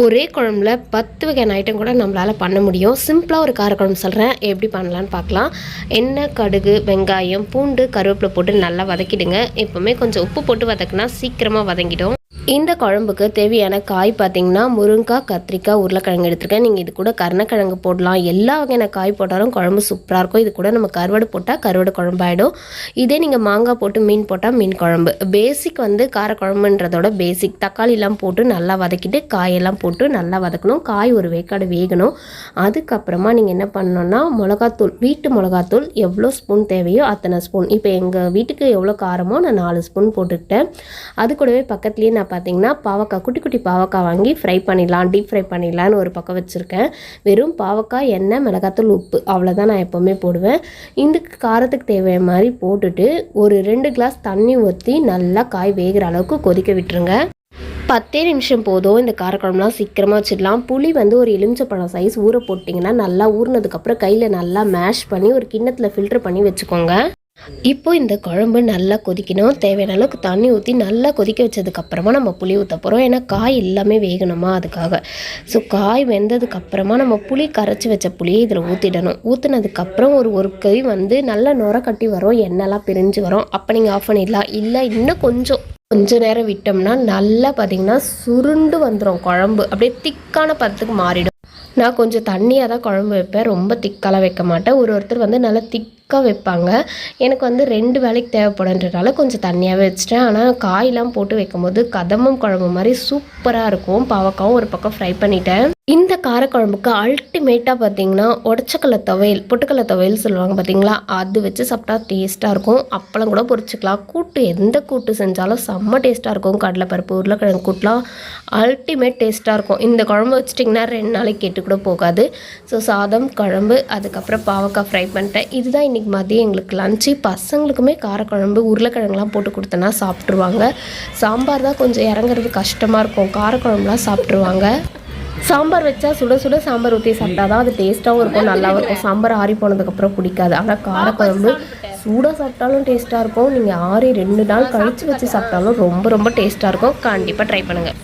ஒரே குழம்புல 10 வகையான ஐட்டம் கூட நம்மளால் பண்ண முடியும். சிம்பிளாக ஒரு காரக்குழம்பு சொல்கிறேன், எப்படி பண்ணலான்னு பார்க்கலாம். எண்ணெய், கடுகு, வெங்காயம், பூண்டு, கருவேப்பிலை போட்டு நல்லா வதக்கிடுங்க. எப்போவுமே கொஞ்சம் உப்பு போட்டு வதக்குனா சீக்கிரமாக வதங்கிடும். இந்த குழம்புக்கு தேவையான காய் பார்த்திங்கன்னா முருங்கைக்காய், கத்திரிக்காய், உருளைக்கிழங்கு எடுத்துருக்கேன். நீங்கள் இது கூட கருணக்கிழங்கு போடலாம். எல்லா வகையான காய் போட்டாலும் குழம்பு சூப்பராக இருக்கும். இது கூட நம்ம கருவாடு போட்டால் கருவாடு குழம்பாயிடும். இதே நீங்கள் மாங்காய் போட்டு மீன் போட்டால் மீன் குழம்பு. பேசிக் காரக்குழம்புன்றதோட பேசிக் தக்காளிலாம் போட்டு நல்லா வதக்கிட்டு காயெல்லாம் போட்டு நல்லா வதக்கணும். காய் ஒரு வேக்காடு வேகணும். அதுக்கப்புறமா நீங்கள் என்ன பண்ணணும்னா மிளகாத்தூள், வீட்டு மிளகாத்தூள் எவ்வளோ ஸ்பூன் தேவையோ அத்தனை ஸ்பூன். இப்போ எங்கள் வீட்டுக்கு எவ்வளோ காரமோ நான் 4 ஸ்பூன் போட்டுக்கிட்டேன். அது கூடவே பக்கத்துலேயே நான் பார்த்தீங்கன்னா பாவக்காய், குட்டி குட்டி பாவக்காய் வாங்கி ஃப்ரை பண்ணிடலாம், டீப் ஃப்ரை பண்ணிடலான்னு ஒரு பக்கம் வச்சுருக்கேன். வெறும் பாவக்காய், எண்ணெய், மிளகாத்தூள், உப்பு அவ்வளோதான் நான் எப்போவுமே போடுவேன். இந்த காரத்துக்கு தேவையான மாதிரி போட்டுட்டு ஒரு 2 கிளாஸ் தண்ணி ஊற்றி நல்லா காய் வேகிற அளவுக்கு கொதிக்க விட்டுருங்க. 10 நிமிஷம் போதும். இந்த காரக்குழம்புலாம் சீக்கிரமாக வச்சிடலாம். புளி ஒரு எலுமிச்சப்பழம் சைஸ் ஊற போட்டிங்கன்னா நல்லா ஊறினதுக்கப்புறம் கையில் நல்லா மேஷ் பண்ணி ஒரு கிண்ணத்தில் ஃபில்டர் பண்ணி வச்சுக்கோங்க. இப்போ இந்த குழம்பு நல்லா கொதிக்கணும். தேவையான அளவுக்கு தண்ணி ஊற்றி நல்லா கொதிக்க வச்சதுக்கப்புறமா நம்ம புளி ஊற்ற போகிறோம். ஏன்னா காய் எல்லாமே வேகணுமா, அதுக்காக. ஸோ காய் வெந்ததுக்கப்புறமா நம்ம புளி கரைச்சி வச்ச புளியை இதில் ஊற்றிடணும். ஊற்றினதுக்கப்புறம் ஒரு கை நல்லா நுர கட்டி வரும், எண்ணெய்லாம் பிரிஞ்சு வரும். அப்போ நீங்கள் ஆஃப் பண்ணிடலாம். இல்லை இன்னும் கொஞ்ச நேரம் விட்டோம்னா நல்லா பார்த்திங்கன்னா சுருண்டு வந்துடும் குழம்பு. அப்படியே திக்கான பதத்துக்கு மாறிடும். நான் கொஞ்சம் தண்ணியாக தான் குழம்பு வைப்பேன், ரொம்ப திக்காலாம் வைக்க மாட்டேன். ஒருத்தர் நல்லா திக்காக வைப்பாங்க. எனக்கு 2 வேளைக்கு தேவைப்படுன்றதால கொஞ்சம் தண்ணியாகவே வச்சுட்டேன். ஆனால் காயெலாம் போட்டு வைக்கும்போது கதம்பம் குழம்பு மாதிரி சூப்பராக இருக்கும். பாவக்காவும் ஒரு பக்கம் ஃப்ரை பண்ணிட்டேன். இந்த காரக்குழம்புக்கு அல்டிமேட்டாக பார்த்தீங்கன்னா உடச்சக்கடலை துவையல், பொட்டுக்கடலை துவையல் சொல்லுவாங்க பார்த்தீங்களா, அது வச்சு சாப்பிட்டா டேஸ்ட்டாக இருக்கும். அப்பளம் கூட பொரிச்சிக்கலாம். கூட்டு எந்த கூட்டு செஞ்சாலும் செம்ம டேஸ்ட்டாக இருக்கும். கடலைப்பருப்பு, உருளைக்கிழங்கு கூட்டுலாம் அல்டிமேட் டேஸ்ட்டாக இருக்கும். இந்த குழம்பு வச்சிட்டிங்கன்னா 2 நாளைக்கு கெட்டு கூட போகாது. ஸோ சாதம், குழம்பு, அதுக்கப்புறம் பாவக்காய் ஃப்ரை பண்ணிட்டேன். இதுதான் இன்றைக்கி மதியம் எங்களுக்கு லஞ்சு. பசங்களுக்குமே காரக்குழம்பு, உருளைக்கிழங்குலாம் போட்டு கொடுத்தனா சாப்பிட்ருவாங்க. சாம்பார் தான் கொஞ்சம் இறங்குறது கஷ்டமாக இருக்கும். காரக்குழம்புலாம் சாப்பிட்ருவாங்க. சாம்பார் வச்சா சுட சுட சாம்பார் ஊற்றி சாப்பிட்டா தான் அது டேஸ்ட்டாகவும் இருக்கும், நல்லாவும் இருக்கும். சாம்பார் ஆறி போனதுக்கப்புறம் பிடிக்காது. ஆனால் காரக்குழம்பு சூடாக சாப்பிட்டாலும் டேஸ்ட்டாக இருக்கும். நீங்கள் 2 நாள் கழித்து வச்சு சாப்பிட்டாலும் ரொம்ப ரொம்ப டேஸ்ட்டாக இருக்கும். கண்டிப்பாக ட்ரை பண்ணுங்கள்.